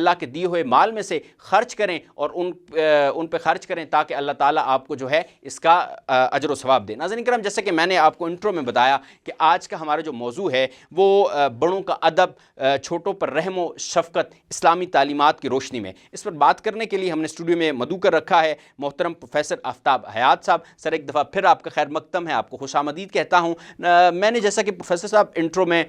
اللہ کے دیے ہوئے مال میں سے خرچ کریں اور ان پہ خرچ کریں تاکہ اللہ تعالیٰ آپ کو جو ہے اس کا اجر و ثواب دے۔ ناظرین کرام، جیسے کہ میں نے آپ کو انٹرو میں بتایا کہ آج کا ہمارا جو موضوع ہے وہ بڑوں کا ادب، چھوٹوں پر رحم و شفقت اسلامی تعلیمات کی روشنی میں۔ اس پر بات کرنے کے لیے ہم نے اسٹوڈیو میں مدعو کر رکھا ہے محترم پروفیسر آفتاب حیات صاحب۔ سر ایک دفعہ پھر آپ کا خیر مقدم ہے، آپ کو خوش آمدید کہتا ہوں۔ میں نے جیسا کہ پروفیسر صاحب انٹرو میں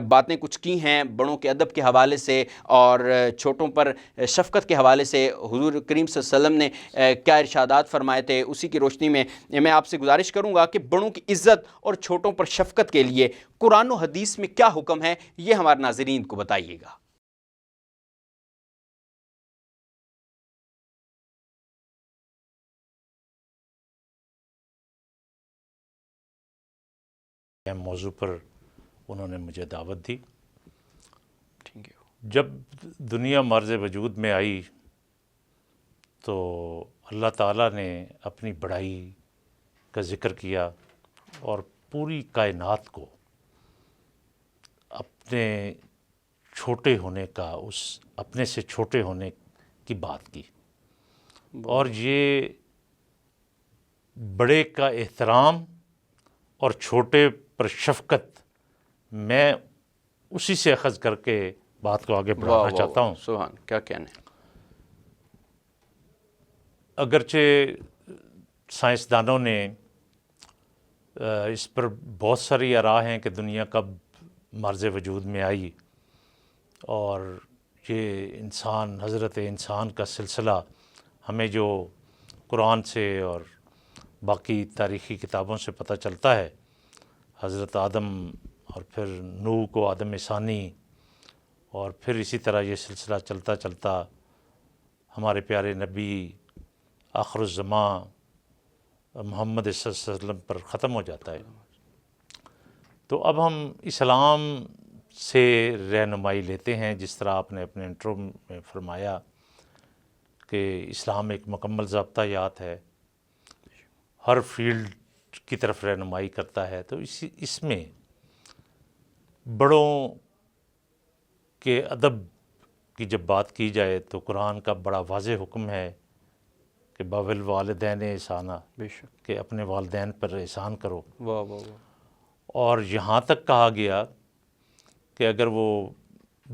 باتیں کچھ کی ہیں بڑوں کے ادب کے حوالے سے اور چھوٹوں پر شفقت کے حوالے سے، حضور کریم صلی اللہ علیہ وسلم نے کیا ارشادات فرمائے تھے، اسی کی روشنی میں میں آپ سے گزارش کروں گا کہ بڑوں کی عزت اور چھوٹوں پر شفقت کے لیے قرآن و حدیث میں کیا حکم ہے، یہ ہمارے ناظرین کو بتائیے گا۔ موضوع پر انہوں نے مجھے دعوت دی۔ Thank you. جب دنیا مرز وجود میں آئی تو اللہ تعالیٰ نے اپنی بڑائی کا ذکر کیا اور پوری کائنات کو اپنے چھوٹے ہونے کا، اس اپنے سے چھوٹے ہونے کی بات کی، اور یہ بڑے کا احترام اور چھوٹے پر شفقت، میں اسی سے اخذ کر کے بات کو آگے بڑھانا چاہتا ہوں۔ سبحان، کیا کہنے۔ اگرچہ سائنسدانوں نے اس پر بہت ساری آراء ہیں کہ دنیا کب مرز وجود میں آئی، اور یہ انسان، حضرت انسان کا سلسلہ ہمیں جو قرآن سے اور باقی تاریخی کتابوں سے پتہ چلتا ہے، حضرت آدم اور پھر نوح کو آدم ثانی، اور پھر اسی طرح یہ سلسلہ چلتا چلتا ہمارے پیارے نبی آخر الزماں محمد صلی اللہ علیہ وسلم پر ختم ہو جاتا ہے۔ تو اب ہم اسلام سے رہنمائی لیتے ہیں، جس طرح آپ نے اپنے انٹرو میں فرمایا کہ اسلام ایک مکمل ضابطہ یات ہے، ہر فیلڈ کی طرف رہنمائی کرتا ہے۔ تو اس میں بڑوں کے ادب کی جب بات کی جائے تو قرآن کا بڑا واضح حکم ہے کہ بالوالدین احسانا، بے شک، کہ اپنے والدین پر احسان کرو۔ واہ واہ واہ۔ اور یہاں تک کہا گیا کہ اگر وہ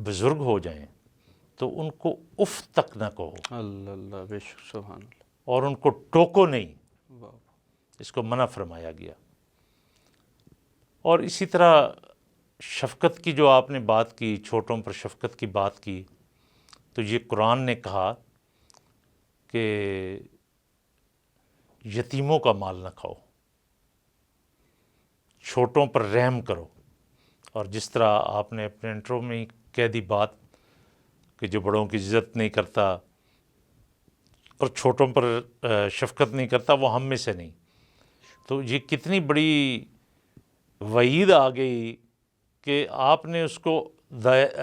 بزرگ ہو جائیں تو ان کو اف تک نہ کہو، اللہ اللہ، بے شک، سبحان اللہ، اور ان کو ٹوکو نہیں، واہ۔ اس کو منع فرمایا گیا۔ اور اسی طرح شفقت کی جو آپ نے بات کی، چھوٹوں پر شفقت کی بات کی، تو یہ قرآن نے کہا کہ یتیموں کا مال نہ کھاؤ، چھوٹوں پر رحم کرو۔ اور جس طرح آپ نے اپنے انٹرو میں ہی کہہ دی بات کہ جو بڑوں کی عزت نہیں کرتا اور چھوٹوں پر شفقت نہیں کرتا وہ ہم میں سے نہیں، تو یہ کتنی بڑی وعید آ گئی کہ آپ نے اس کو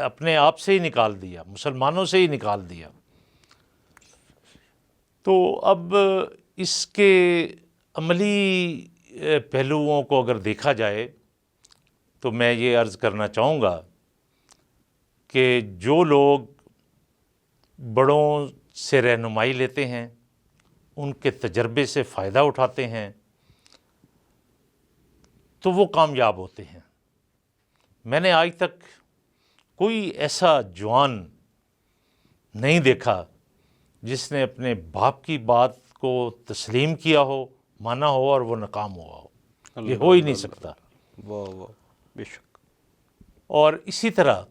اپنے آپ سے ہی نکال دیا، مسلمانوں سے ہی نکال دیا۔ تو اب اس کے عملی پہلوؤں کو اگر دیکھا جائے تو میں یہ عرض کرنا چاہوں گا کہ جو لوگ بڑوں سے رہنمائی لیتے ہیں، ان کے تجربے سے فائدہ اٹھاتے ہیں، تو وہ کامیاب ہوتے ہیں۔ میں نے آج تک کوئی ایسا جوان نہیں دیکھا جس نے اپنے باپ کی بات کو تسلیم کیا ہو، مانا ہو اور وہ ناکام ہوا ہو۔ یہ ہو ہی نہیں سکتا۔ واہ واہ، بے شک۔ اور اسی طرح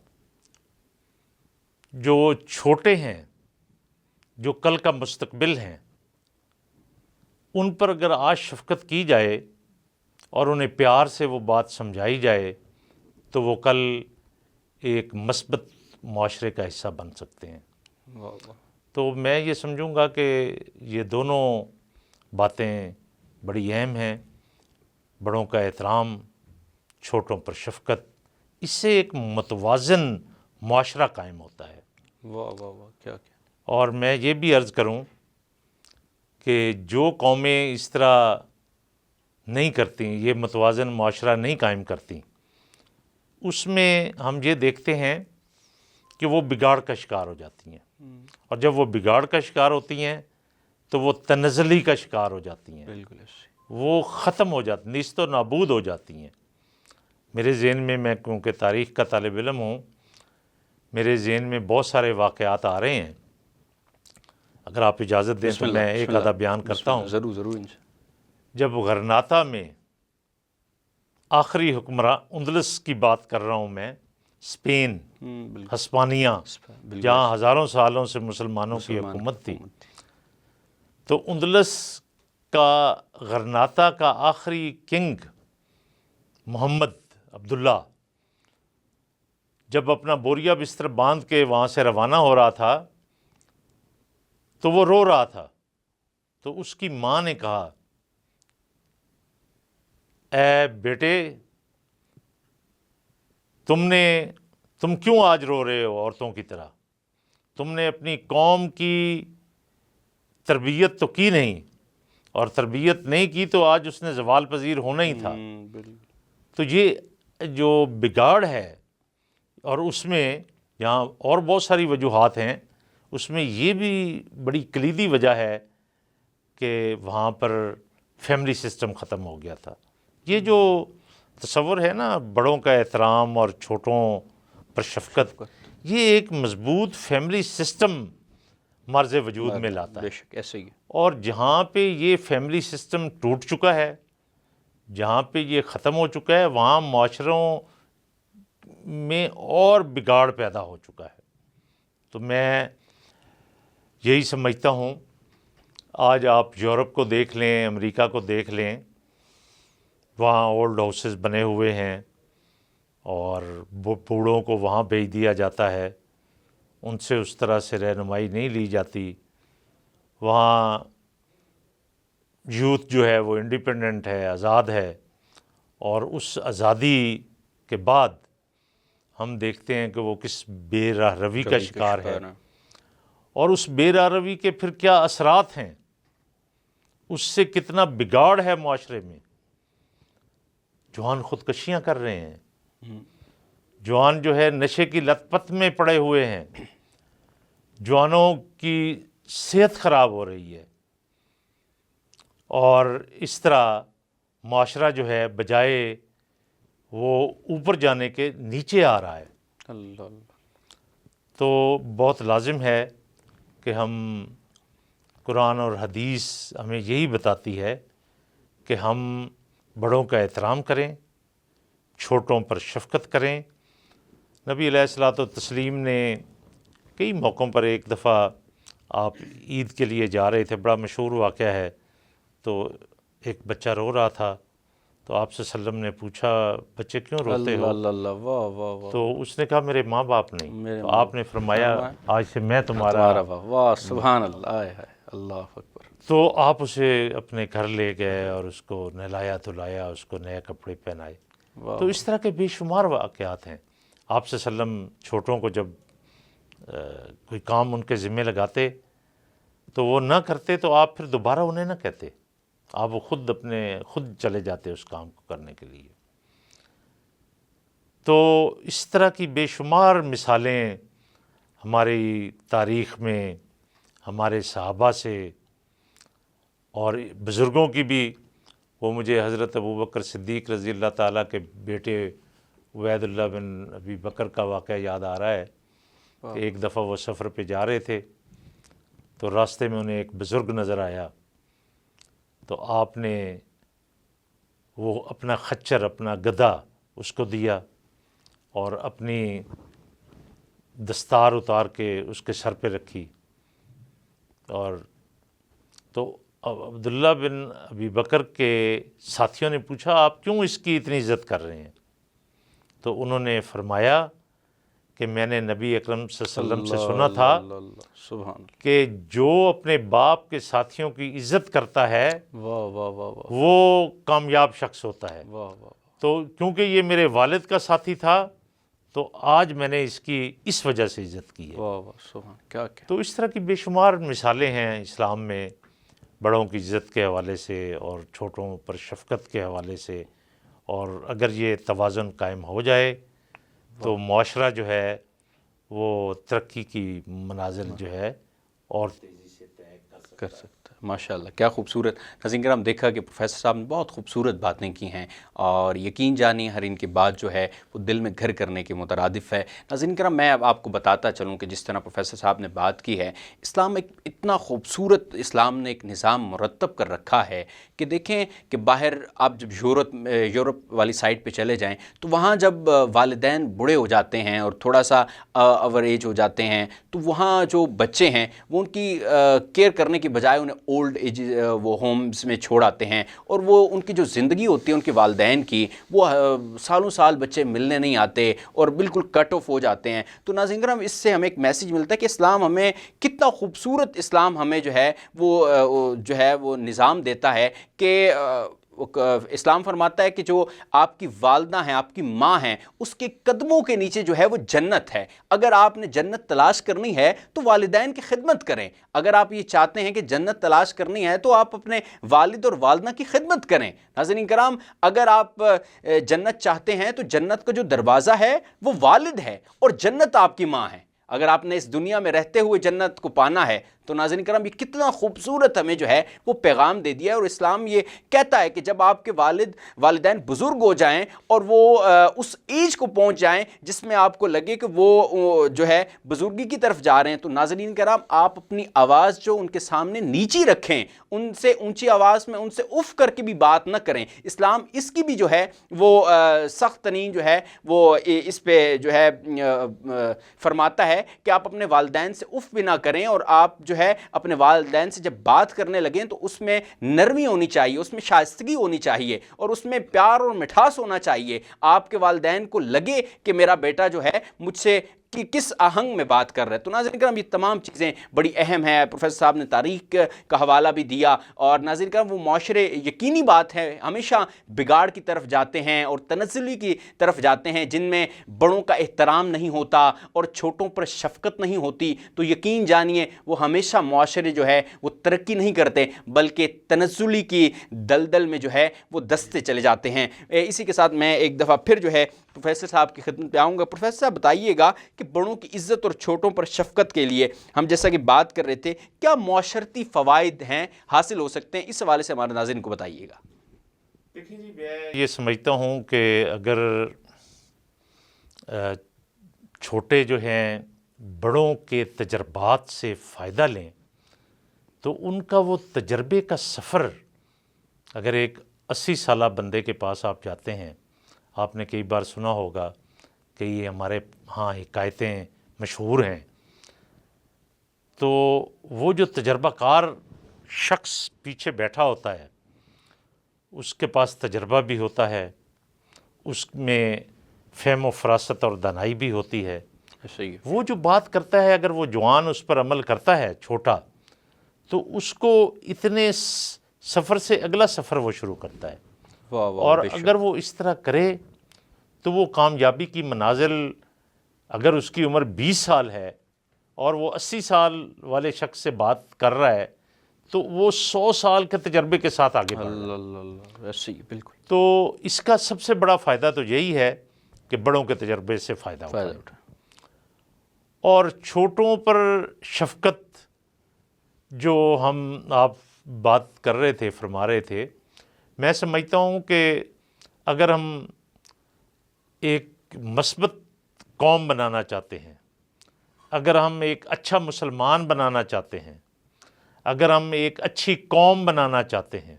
جو چھوٹے ہیں، جو کل کا مستقبل ہیں، ان پر اگر آج شفقت کی جائے اور انہیں پیار سے وہ بات سمجھائی جائے تو وہ کل ایک مثبت معاشرے کا حصہ بن سکتے ہیں۔ واہ واہ۔ تو میں یہ سمجھوں گا کہ یہ دونوں باتیں بڑی اہم ہیں، بڑوں کا احترام، چھوٹوں پر شفقت، اس سے ایک متوازن معاشرہ قائم ہوتا ہے۔ واہ واہ واہ، کیا کیا۔ اور میں یہ بھی عرض کروں کہ جو قومیں اس طرح نہیں کرتی، یہ متوازن معاشرہ نہیں قائم کرتی، اس میں ہم یہ دیکھتے ہیں کہ وہ بگاڑ کا شکار ہو جاتی ہیں۔ اور جب وہ بگاڑ کا شکار ہوتی ہیں تو وہ تنزلی کا شکار ہو جاتی ہیں، بالکل ایسے وہ ختم ہو جاتی، نیست و نابود ہو جاتی ہیں۔ میرے ذہن میں کیونکہ تاریخ کا طالب علم ہوں، میرے ذہن میں بہت سارے واقعات آ رہے ہیں، اگر آپ اجازت دیں بسم تو اللہ، میں بسم ایک اللہ، آدھا بیان بسم کرتا اللہ، ہوں۔ ضرور ضرور انشاء جب غرناطہ میں آخری حکمراں اندلس کی بات کر رہا ہوں میں، اسپین، بالکل ہسپانیہ، بالکل جہاں ہزاروں سالوں سے مسلمانوں کی مسلمان حکومت تھی، حکومت تھی۔ تو اندلس کا غرناطہ کا آخری کنگ محمد عبداللہ جب اپنا بوریا بستر باندھ کے وہاں سے روانہ ہو رہا تھا تو وہ رو رہا تھا، تو اس کی ماں نے کہا، اے بیٹے، تم کیوں آج رو رہے ہو عورتوں کی طرح؟ تم نے اپنی قوم کی تربیت تو کی نہیں، اور تربیت نہیں کی تو آج اس نے زوال پذیر ہونا ہی تھا۔ بالکل تو یہ جو بگاڑ ہے، اور اس میں یہاں اور بہت ساری وجوہات ہیں، اس میں یہ بھی بڑی کلیدی وجہ ہے کہ وہاں پر فیملی سسٹم ختم ہو گیا تھا۔ یہ جو تصور ہے نا بڑوں کا احترام اور چھوٹوں پر شفقت، یہ ایک مضبوط فیملی سسٹم مرز وجود میں لاتا ہے۔ بے شک ایسے ہی ہے۔ اور جہاں پہ یہ فیملی سسٹم ٹوٹ چکا ہے، جہاں پہ یہ ختم ہو چکا ہے، وہاں معاشروں میں اور بگاڑ پیدا ہو چکا ہے۔ تو میں یہی سمجھتا ہوں، آج آپ یورپ کو دیکھ لیں، امریکہ کو دیکھ لیں، وہاں اولڈ ہاؤسز بنے ہوئے ہیں اور بوڑھوں کو وہاں بھیج دیا جاتا ہے، ان سے اس طرح سے رہنمائی نہیں لی جاتی۔ وہاں یوتھ جو ہے وہ انڈیپینڈنٹ ہے، آزاد ہے، اور اس آزادی کے بعد ہم دیکھتے ہیں کہ وہ کس بے راہ روی کا شکار ہے، اور اس بے راہ روی کے پھر کیا اثرات ہیں، اس سے کتنا بگاڑ ہے معاشرے میں۔ جوان خودکشیاں کر رہے ہیں، جوان جو ہے نشے کی لت پت میں پڑے ہوئے ہیں، جوانوں کی صحت خراب ہو رہی ہے، اور اس طرح معاشرہ جو ہے بجائے وہ اوپر جانے کے نیچے آ رہا ہے۔ اللہ اللہ۔ تو بہت لازم ہے کہ ہم، قرآن اور حدیث ہمیں یہی بتاتی ہے کہ ہم بڑوں کا احترام کریں، چھوٹوں پر شفقت کریں۔ نبی علیہ الصلوۃ والتسلیم نے کئی موقعوں پر، ایک دفعہ آپ عید کے لیے جا رہے تھے، بڑا مشہور واقعہ ہے، تو ایک بچہ رو رہا تھا، تو آپ صلی اللہ علیہ وسلم نے پوچھا، بچے کیوں روتے ہو؟ اللہ اللہ، واہ واہ واہ۔ تو اس نے کہا، میرے ماں باپ نہیں۔ تو آپ نے فرمایا، آج سے میں تمہارا تمہارا۔ واہ، سبحان اللہ، آئے ہائے، اللہ اکبر۔ تو آپ اسے اپنے گھر لے گئے اور اس کو نہلایا دھلایا، اس کو نئے کپڑے پہنائے۔ تو اس طرح کے بے شمار واقعات ہیں۔ آپ صلی اللہ علیہ وسلم چھوٹوں کو جب کوئی کام ان کے ذمہ لگاتے تو وہ نہ کرتے تو آپ پھر دوبارہ انہیں نہ کہتے، آپ وہ خود چلے جاتے اس کام کو کرنے کے لیے۔ تو اس طرح کی بے شمار مثالیں ہماری تاریخ میں ہمارے صحابہ سے اور بزرگوں کی بھی، وہ مجھے حضرت ابوبکر صدیق رضی اللہ تعالیٰ کے بیٹے عبید اللہ بن ابی بکر کا واقعہ یاد آ رہا ہے کہ ایک دفعہ وہ سفر پہ جا رہے تھے، تو راستے میں انہیں ایک بزرگ نظر آیا، تو آپ نے وہ اپنا خچر، اپنا گدھا اس کو دیا، اور اپنی دستار اتار کے اس کے سر پہ رکھی، اور تو عبداللہ بن ابی بکر کے ساتھیوں نے پوچھا، آپ کیوں اس کی اتنی عزت کر رہے ہیں؟ تو انہوں نے فرمایا کہ میں نے نبی اکرم صلی اللہ علیہ وسلم سے سنا تھا سبحان اللہ، کہ جو اپنے باپ کے ساتھیوں کی عزت کرتا ہے واہ واہ واہ واہ، وہ کامیاب شخص ہوتا ہے۔ واہ واہ، تو کیونکہ یہ میرے والد کا ساتھی تھا تو آج میں نے اس کی اس وجہ سے عزت کی ہے۔ واہ واہ، سبحان، کیا کیا۔ تو اس طرح کی بے شمار مثالیں ہیں اسلام میں، بڑوں کی عزت کے حوالے سے اور چھوٹوں پر شفقت کے حوالے سے، اور اگر یہ توازن قائم ہو جائے تو معاشرہ جو ہے وہ ترقی کی منازل جو ہے اور تیزی سے طے کر سکتا ہے۔ ماشاء اللہ، کیا خوبصورت۔ ناظرین کرام، دیکھا کہ پروفیسر صاحب نے بہت خوبصورت باتیں کی ہیں، اور یقین جانیے ہر ان کی بات جو ہے وہ دل میں گھر کرنے کے مترادف ہے۔ ناظرین کرام، میں اب آپ کو بتاتا چلوں کہ جس طرح پروفیسر صاحب نے بات کی ہے، اسلام ایک اتنا خوبصورت، اسلام نے ایک نظام مرتب کر رکھا ہے کہ دیکھیں کہ باہر آپ جب یورپ والی سائڈ پہ چلے جائیں تو وہاں جب والدین بوڑھے ہو جاتے ہیں اور تھوڑا سا اوور ایج ہو جاتے ہیں، تو وہاں جو بچے ہیں وہ ان کی کیئر کرنے کی بجائے انہیں اولڈ ایج وہ ہومز میں چھوڑ آتے ہیں، اور وہ ان کی جو زندگی ہوتی ہے ان کے والدین کی، وہ سالوں سال بچے ملنے نہیں آتے اور بالکل کٹ آف ہو جاتے ہیں۔ تو ناظرین کرام، اس سے ہمیں ایک میسیج ملتا ہے کہ اسلام ہمیں کتنا خوبصورت، اسلام ہمیں جو ہے وہ نظام دیتا ہے کہ اسلام فرماتا ہے کہ جو آپ کی والدہ ہیں، آپ کی ماں ہیں، اس کے قدموں کے نیچے جو ہے وہ جنت ہے۔ اگر آپ نے جنت تلاش کرنی ہے تو والدین کی خدمت کریں۔ اگر آپ یہ چاہتے ہیں کہ جنت تلاش کرنی ہے تو آپ اپنے والد اور والدہ کی خدمت کریں۔ ناظرین کرام، اگر آپ جنت چاہتے ہیں تو جنت کا جو دروازہ ہے وہ والد ہے، اور جنت آپ کی ماں ہے۔ اگر آپ نے اس دنیا میں رہتے ہوئے جنت کو پانا ہے تو ناظرین کرام، یہ کتنا خوبصورت ہمیں جو ہے وہ پیغام دے دیا ہے۔ اور اسلام یہ کہتا ہے کہ جب آپ کے والدین بزرگ ہو جائیں اور وہ اس ایج کو پہنچ جائیں جس میں آپ کو لگے کہ وہ جو ہے بزرگی کی طرف جا رہے ہیں، تو ناظرین کرام، آپ اپنی آواز جو ان کے سامنے نیچی رکھیں، ان سے اونچی آواز میں ان سے اف کر کے بھی بات نہ کریں۔ اسلام اس کی بھی جو ہے وہ سخت ترین جو ہے وہ اس پہ جو ہے فرماتا ہے کہ آپ اپنے والدین سے اف بھی نہ کریں، اور آپ جو ہے اپنے والدین سے جب بات کرنے لگیں تو اس میں نرمی ہونی چاہیے، اس میں شائستگی ہونی چاہیے، اور اس میں پیار اور مٹھاس ہونا چاہیے۔ آپ کے والدین کو لگے کہ میرا بیٹا جو ہے مجھ سے کس آہنگ میں بات کر رہے ہیں۔ تو ناظرین کرام، یہ تمام چیزیں بڑی اہم ہیں۔ پروفیسر صاحب نے تاریخ کا حوالہ بھی دیا، اور ناظرین کرام، وہ معاشرے، یقینی بات ہے، ہمیشہ بگاڑ کی طرف جاتے ہیں اور تنزلی کی طرف جاتے ہیں، جن میں بڑوں کا احترام نہیں ہوتا اور چھوٹوں پر شفقت نہیں ہوتی، تو یقین جانیے وہ ہمیشہ معاشرے جو ہے وہ ترقی نہیں کرتے، بلکہ تنزلی کی دلدل میں جو ہے وہ دستے چلے جاتے ہیں۔ اسی کے ساتھ میں ایک دفعہ پھر جو ہے پروفیسر صاحب کی خدمت پہ آؤں گا۔ پروفیسر صاحب، بتائیے گا کہ بڑوں کی عزت اور چھوٹوں پر شفقت کے لیے ہم جیسا کہ بات کر رہے تھے، کیا معاشرتی فوائد ہیں، حاصل ہو سکتے ہیں؟ اس حوالے سے ہمارے ناظرین کو بتائیے گا۔ دیکھیں جی، میں یہ سمجھتا ہوں کہ اگر چھوٹے جو ہیں بڑوں کے تجربات سے فائدہ لیں تو ان کا وہ تجربے کا سفر، اگر ایک 80 سالہ بندے کے پاس آپ جاتے ہیں، آپ نے کئی بار سنا ہوگا کہ یہ ہمارے ہاں حکایتیں مشہور ہیں، تو وہ جو تجربہ کار شخص پیچھے بیٹھا ہوتا ہے، اس کے پاس تجربہ بھی ہوتا ہے، اس میں فہم و فراست اور دانائی بھی ہوتی ہے۔ وہ جو بات کرتا ہے، اگر وہ جوان اس پر عمل کرتا ہے چھوٹا، تو اس کو اتنے سفر سے اگلا سفر وہ شروع کرتا ہے، اور اگر وہ اس طرح کرے تو وہ کامیابی کی منازل، اگر اس کی عمر 20 سال ہے اور وہ 80 سال والے شخص سے بات کر رہا ہے، تو وہ 100 سال کے تجربے کے ساتھ آگے بڑھ رہا ہے۔ ایسے ہی بالکل۔ تو اس کا سب سے بڑا فائدہ تو یہی ہے کہ بڑوں کے تجربے سے فائدہ اٹھائیں، اور چھوٹوں پر شفقت جو آپ بات کر رہے تھے، فرما رہے تھے، میں سمجھتا ہوں کہ اگر ہم ایک مثبت قوم بنانا چاہتے ہیں، اگر ہم ایک اچھا مسلمان بنانا چاہتے ہیں، اگر ہم ایک اچھی قوم بنانا چاہتے ہیں،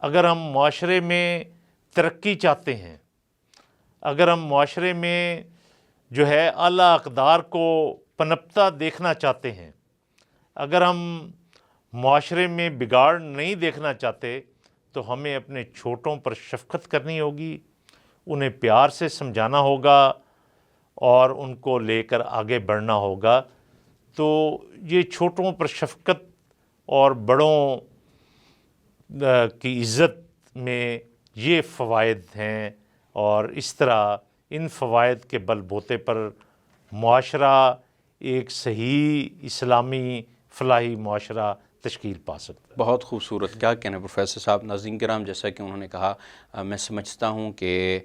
اگر ہم معاشرے میں ترقی چاہتے ہیں، اگر ہم معاشرے میں جو ہے اعلیٰ اقدار کو پنپتا دیکھنا چاہتے ہیں، اگر ہم معاشرے میں بگاڑ نہیں دیکھنا چاہتے، تو ہمیں اپنے چھوٹوں پر شفقت کرنی ہوگی، انہیں پیار سے سمجھانا ہوگا اور ان کو لے کر آگے بڑھنا ہوگا۔ تو یہ چھوٹوں پر شفقت اور بڑوں کی عزت میں یہ فوائد ہیں، اور اس طرح ان فوائد کے بل بوتے پر معاشرہ ایک صحیح اسلامی فلاحی معاشرہ تشکیل پا سکتا ہے۔ بہت خوبصورت، کیا کہنا پروفیسر صاحب۔ ناظرین کرام، جیسا کہ انہوں نے کہا، میں سمجھتا ہوں کہ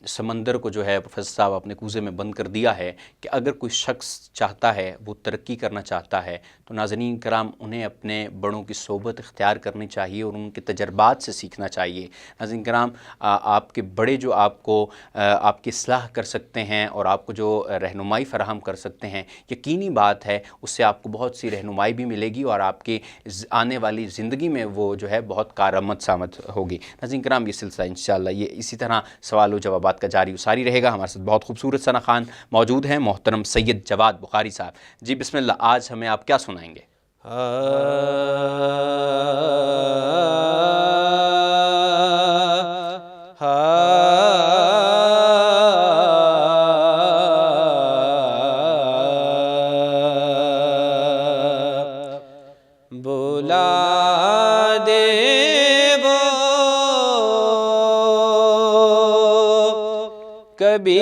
سمندر کو جو ہے پروفیسر صاحب اپنے کوزے میں بند کر دیا ہے کہ اگر کوئی شخص چاہتا ہے، وہ ترقی کرنا چاہتا ہے، تو ناظرین کرام انہیں اپنے بڑوں کی صحبت اختیار کرنی چاہیے اور ان کے تجربات سے سیکھنا چاہیے۔ ناظرین کرام، آپ کے بڑے جو آپ کو آپ کی اصلاح کر سکتے ہیں اور آپ کو جو رہنمائی فراہم کر سکتے ہیں، یقینی بات ہے اس سے آپ کو بہت سی رہنمائی بھی ملے گی اور آپ کی آنے والی زندگی میں وہ جو ہے بہت کارآمد ثابت ہوگی۔ ناظرین کرام، یہ سلسلہ انشاءاللہ یہ اسی طرح سوال و جوابات کا جاری و ساری رہے گا۔ ہمارے ساتھ بہت خوبصورت ثنا خان موجود ہیں، محترم سید جواد بخاری صاحب۔ جی بسم اللہ، آج ہمیں آپ کیا سنائیں گے؟ بلا دے وہ کبھی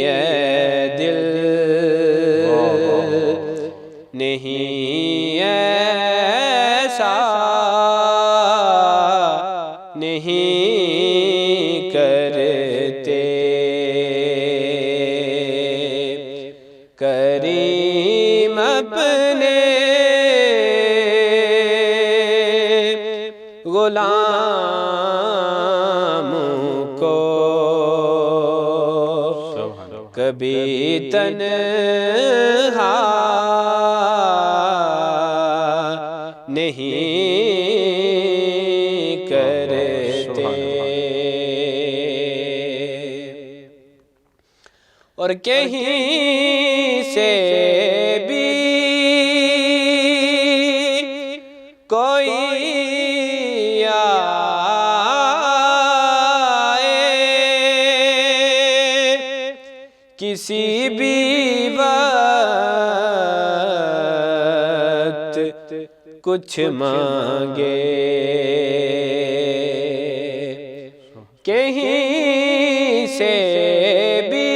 اے دل نہیں ایسا نہیں کرتے کریم اپنے غلاموں کو کبھی تنہا نہیں کرتے اور کہیں سے بھی کوئی کسی بھی وقت کچھ مانگے کہیں سے بھی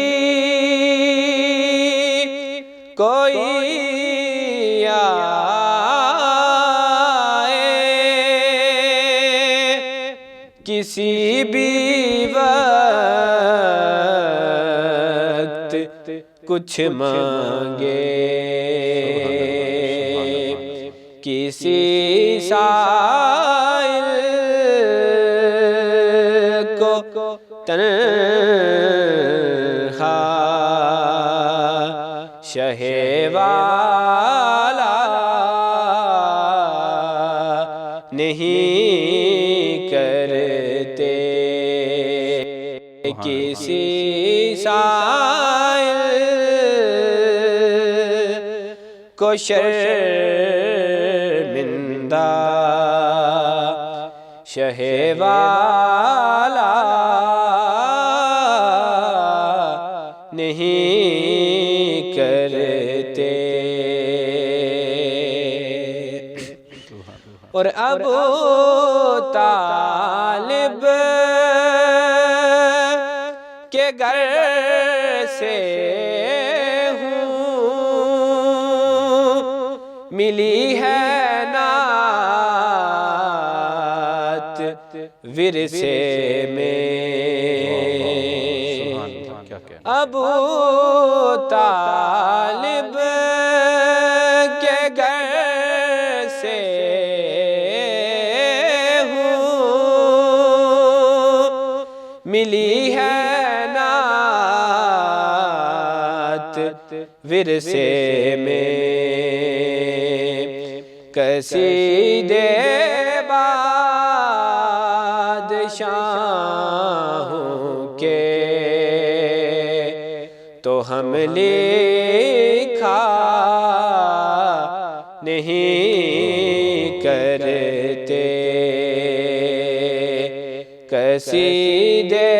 کوئی آئے کسی بھی وقت کچھ مانگے کسی سائل کو تنہا شہ والا نہیں کرتے کسی سائل کو شرمندہ شہ والا نہیں کرتے اور ابو طالب کے گھر سے ملی ہے نعت ورثے میں ابو طالب کے گھر سے ملی ہے نعت ورثے میں قصیدے بادشاہوں کے تو ہم لکھا نہیں کرتے قصیدے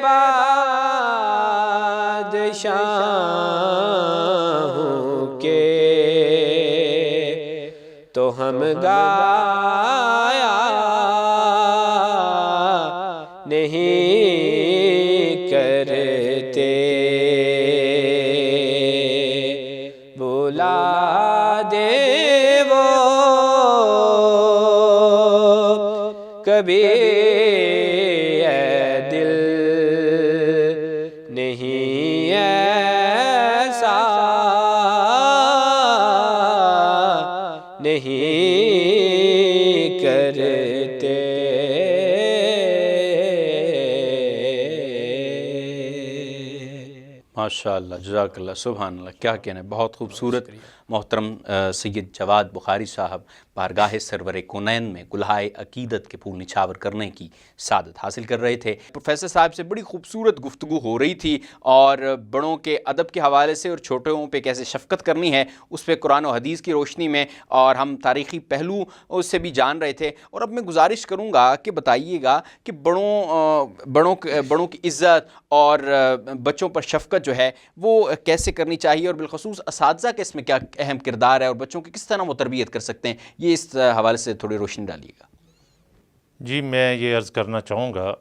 بادشاہوں کے تو ہم گایا نہیں کرتے بلا دے وہ کبھی اے دل نہیں ایسا نہیں کرتے. ماشاء اللہ، جزاک اللہ، سبحان اللہ، کیا کہنا ہے، بہت خوبصورت. محترم سید جواد بخاری صاحب بارگاہ سرور کونین میں کلہائے عقیدت کے پھول نچھاور کرنے کی سعادت حاصل کر رہے تھے. پروفیسر صاحب سے بڑی خوبصورت گفتگو ہو رہی تھی، اور بڑوں کے ادب کے حوالے سے اور چھوٹوں پہ کیسے شفقت کرنی ہے اس پہ قرآن و حدیث کی روشنی میں، اور ہم تاریخی پہلو اس سے بھی جان رہے تھے. اور اب میں گزارش کروں گا کہ بتائیے گا کہ بڑوں کی عزت اور بچوں پر شفقت جو ہے وہ کیسے کرنی چاہیے، اور بالخصوص اساتذہ کے اس میں کیا اہم کردار ہے، اور بچوں کی کس طرح وہ تربیت کر سکتے ہیں، یہ اس حوالے سے تھوڑی روشنی ڈالیے گا. جی، میں یہ عرض کرنا چاہوں گا،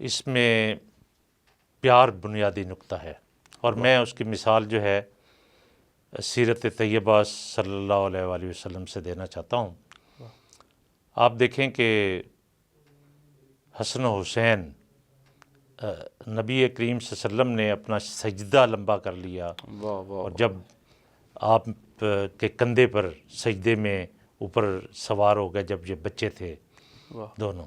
اس میں پیار بنیادی نقطہ ہے، اور میں اس کی مثال جو ہے سیرت طیبہ صلی اللہ علیہ وآلہ وسلم سے دینا چاہتا ہوں. آپ دیکھیں کہ حسن و حسین، نبی کریم صلی اللہ علیہ وسلم نے اپنا سجدہ لمبا کر لیا، اور جب آپ کے کندھے پر سجدے میں اوپر سوار ہو گئے جب یہ بچے تھے دونوں.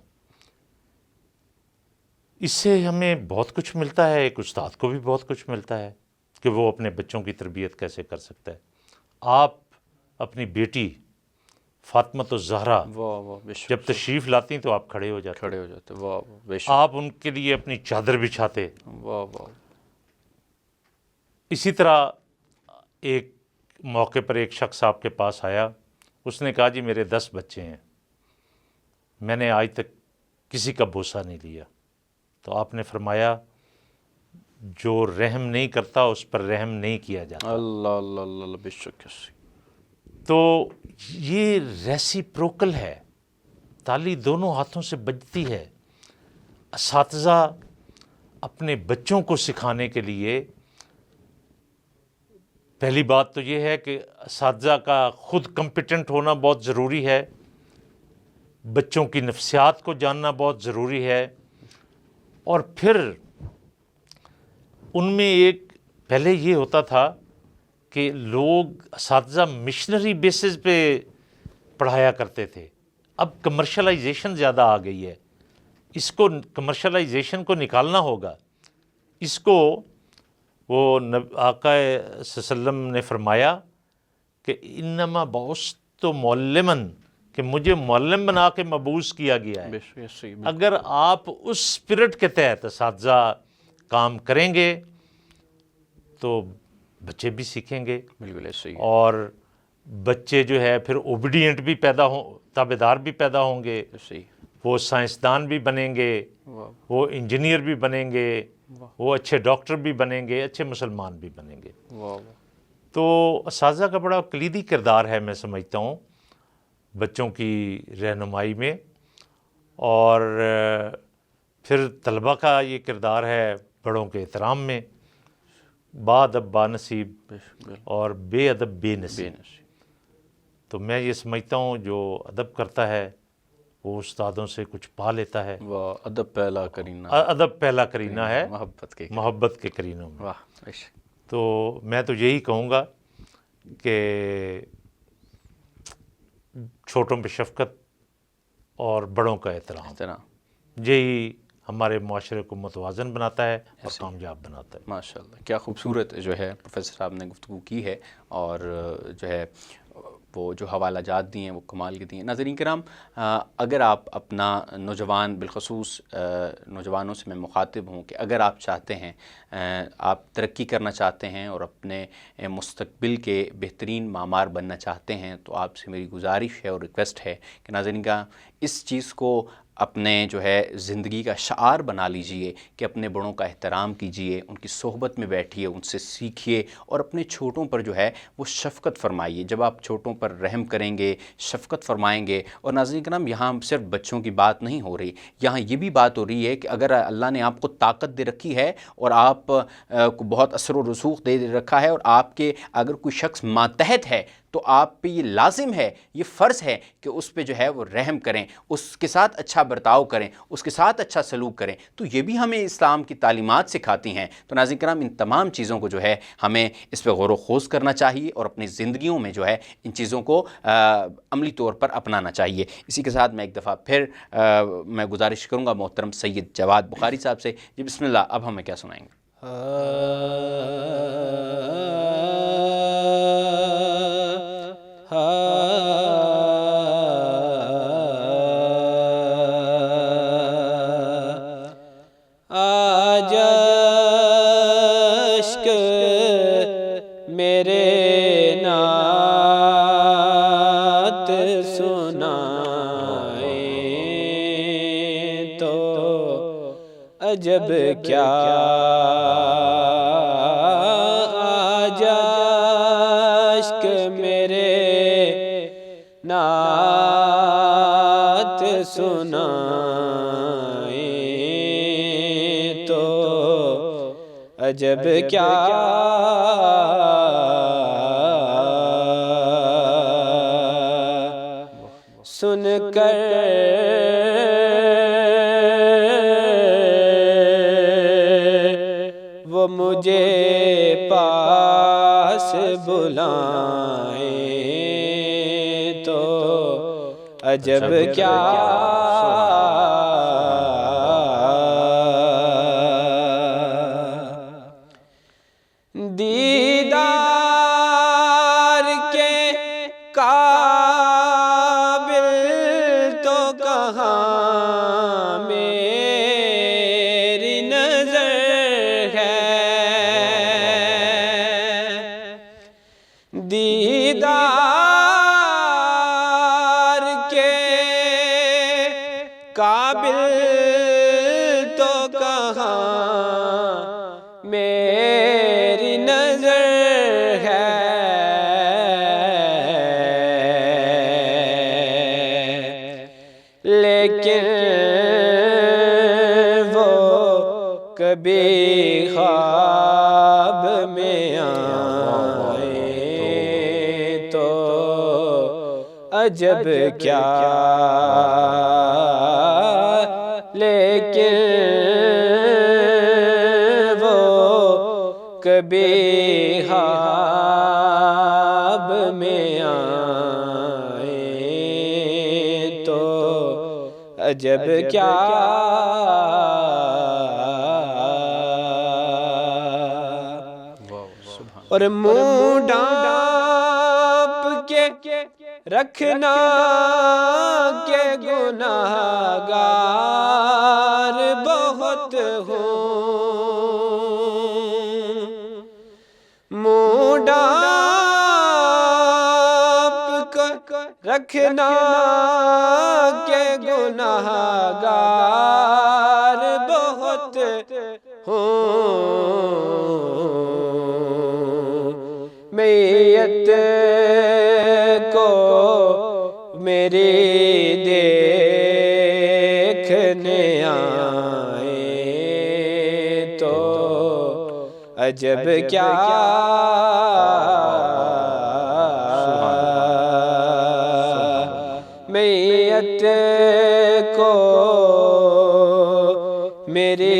اس سے ہمیں بہت کچھ ملتا ہے، ایک استاد کو بھی بہت کچھ ملتا ہے کہ وہ اپنے بچوں کی تربیت کیسے کر سکتا ہے. آپ اپنی بیٹی فاطمۃ الزہرا جب تشریف لاتی تو آپ کھڑے ہو جاتے، آپ ان کے لیے اپنی چادر بچھاتے. اسی طرح ایک موقع پر ایک شخص آپ کے پاس آیا، اس نے کہا جی میرے 10 بچے ہیں، میں نے آج تک کسی کا بوسہ نہیں لیا. تو آپ نے فرمایا جو رحم نہیں کرتا اس پر رحم نہیں کیا جاتا. اللہ اللہ اللہ، بے شک. تو یہ ریسیپروکل ہے، تالی دونوں ہاتھوں سے بجتی ہے. اساتذہ اپنے بچوں کو سکھانے کے لیے پہلی بات تو یہ ہے کہ اساتذہ کا خود کمپیٹنٹ ہونا بہت ضروری ہے، بچوں کی نفسیات کو جاننا بہت ضروری ہے، اور پھر ان میں ایک پہلے یہ ہوتا تھا کہ لوگ اساتذہ مشنری بیسز پہ پڑھایا کرتے تھے. اب کمرشلائزیشن زیادہ آ گئی ہے، اس کو کمرشلائزیشن کو نکالنا ہوگا. اس کو وہ آقا صلی اللہ علیہ وسلم نے فرمایا کہ انما بعثت معلماً، کہ مجھے معلم بنا کے مبعوث کیا گیا ہے. اگر آپ اس اسپرٹ کے تحت اساتذہ کام کریں گے تو بچے بھی سیکھیں گے، بالکل صحیح. اور بچے جو ہے پھر اوبیڈینٹ بھی پیدا ہوں، تابعدار بھی پیدا ہوں گے، صحیح. وہ سائنسدان بھی بنیں گے، وہ انجینئر بھی بنیں گے، وہ اچھے ڈاکٹر بھی بنیں گے، اچھے مسلمان بھی بنیں گے. تو اساتذہ کا بڑا کلیدی کردار ہے میں سمجھتا ہوں بچوں کی رہنمائی میں، اور پھر طلباء کا یہ کردار ہے بڑوں کے احترام میں. با ادب با نصیب اور بے ادب بے نصیب. تو میں یہ سمجھتا ہوں جو ادب کرتا ہے وہ استادوں سے کچھ پا لیتا ہے. ادب پہلا کرینہ، ادب پہلا کرینہ ہے محبت کے کرینوں میں. واہ. تو میں تو یہی کہوں گا کہ چھوٹوں پہ شفقت اور بڑوں کا احترام، یہی ہمارے معاشرے کو متوازن بناتا ہے اور کامیاب بناتا ہے. ماشاء اللہ، کیا خوبصورت جو ہے پروفیسر صاحب نے گفتگو کی ہے، اور جو ہے وہ جو حوالہ جات دی ہیں وہ کمال کی دی ہیں. ناظرین کرام، اگر آپ اپنا نوجوان، بالخصوص نوجوانوں سے میں مخاطب ہوں کہ اگر آپ چاہتے ہیں، آپ ترقی کرنا چاہتے ہیں اور اپنے مستقبل کے بہترین معمار بننا چاہتے ہیں، تو آپ سے میری گزارش ہے اور ریکویسٹ ہے کہ ناظرین کا اس چیز کو اپنے جو ہے زندگی کا شعار بنا لیجئے کہ اپنے بڑوں کا احترام کیجئے، ان کی صحبت میں بیٹھیے، ان سے سیکھیے، اور اپنے چھوٹوں پر جو ہے وہ شفقت فرمائیے. جب آپ چھوٹوں پر رحم کریں گے، شفقت فرمائیں گے، اور ناظرین کرام یہاں صرف بچوں کی بات نہیں ہو رہی، یہاں یہ بھی بات ہو رہی ہے کہ اگر اللہ نے آپ کو طاقت دے رکھی ہے اور آپ کو بہت اثر و رسوخ دے رکھا ہے، اور آپ کے اگر کوئی شخص ماتحت ہے تو آپ پہ یہ لازم ہے، یہ فرض ہے کہ اس پہ جو ہے وہ رحم کریں، اس کے ساتھ اچھا برتاؤ کریں، اس کے ساتھ اچھا سلوک کریں۔ تو یہ بھی ہمیں اسلام کی تعلیمات سکھاتی ہیں۔ تو ناظرین کرام، ان تمام چیزوں کو جو ہے ہمیں اس پہ غور و خوض کرنا چاہیے اور اپنی زندگیوں میں جو ہے ان چیزوں کو عملی طور پر اپنانا چاہیے۔ اسی کے ساتھ میں ایک دفعہ پھر میں گزارش کروں گا محترم سید جواد بخاری صاحب سے، جی بسم اللہ، اب ہمیں کیا سنائیں گے؟ آج اشک میرے نعت سنائیں تو عجب کیا، آج اشک میرے نعت سنائیں تو عجب کیا، سن کر وہ مجھے پاس بلائیں تو عجب کیا، دیدار کے قابل تو کہاں میری نظر ہے، دیدار کے قابل تو کہاں میری نظر ہے، لیکن وہ کبھی خواب میں آئیں تو عجب کیا، لیکن وہ کبھی خواب میں آئیں تو عجب کیا، اور منہ ڈانپ کے رکھنا کہ گناہگار بہت ہوں، منہ ڈانپ کر رکھنا کہ گناہگار بہت ہوں، میت کو میری دیکھنے آئیں تو عجب کیا، میت کو میری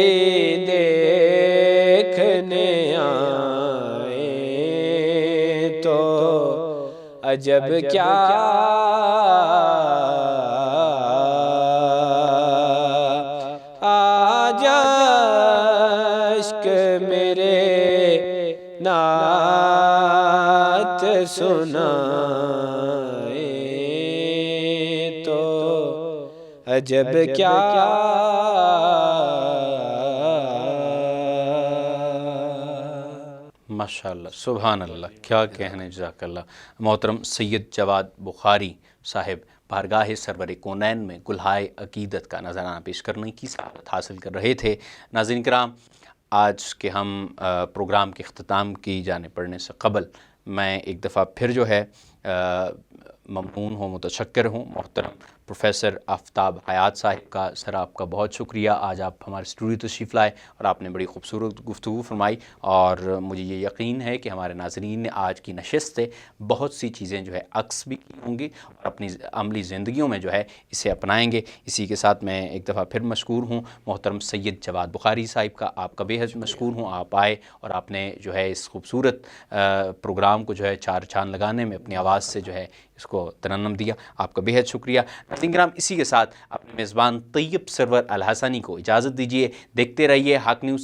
دیکھنے آئیں تو عجب کیا، آج اشک میرے نعت سنائیں تو عجب کیا، ماشاءاللہ، سبحان اللہ، کیا کہنے، جزاک اللہ۔ محترم سید جواد بخاری صاحب بارگاہ سرور کونین میں گلہائے عقیدت کا نذرانہ پیش کرنے کی سعادت حاصل کر رہے تھے۔ ناظرین کرام، آج کے ہم پروگرام کے اختتام کی جانب پڑھنے سے قبل میں ایک دفعہ پھر جو ہے ممنون ہوں، متشکر ہوں محترم پروفیسر آفتاب حیات صاحب کا. سر آپ کا بہت شکریہ, آج آپ ہمارے اسٹوڈیو تشریف لائے اور آپ نے بڑی خوبصورت گفتگو فرمائی, اور مجھے یہ یقین ہے کہ ہمارے ناظرین نے آج کی نشست سے بہت سی چیزیں جو ہے عکس بھی کی ہوں گی اور اپنی عملی زندگیوں میں جو ہے اسے اپنائیں گے. اسی کے ساتھ میں ایک دفعہ پھر مشکور ہوں محترم سید جواد بخاری صاحب کا, آپ کا بے حد مشکور ہوں. آپ آئے اور آپ نے جو ہے اس خوبصورت پروگرام کو جو ہے چار چاند لگانے میں اپنی آواز سے جو ہے اس کو ترنم دیا, آپ کا بے حد شکریہ. ناظرین کرام, اسی کے ساتھ اپنے میزبان طیب سرور الحسنی کو اجازت دیجیے. دیکھتے رہیے حق نیوز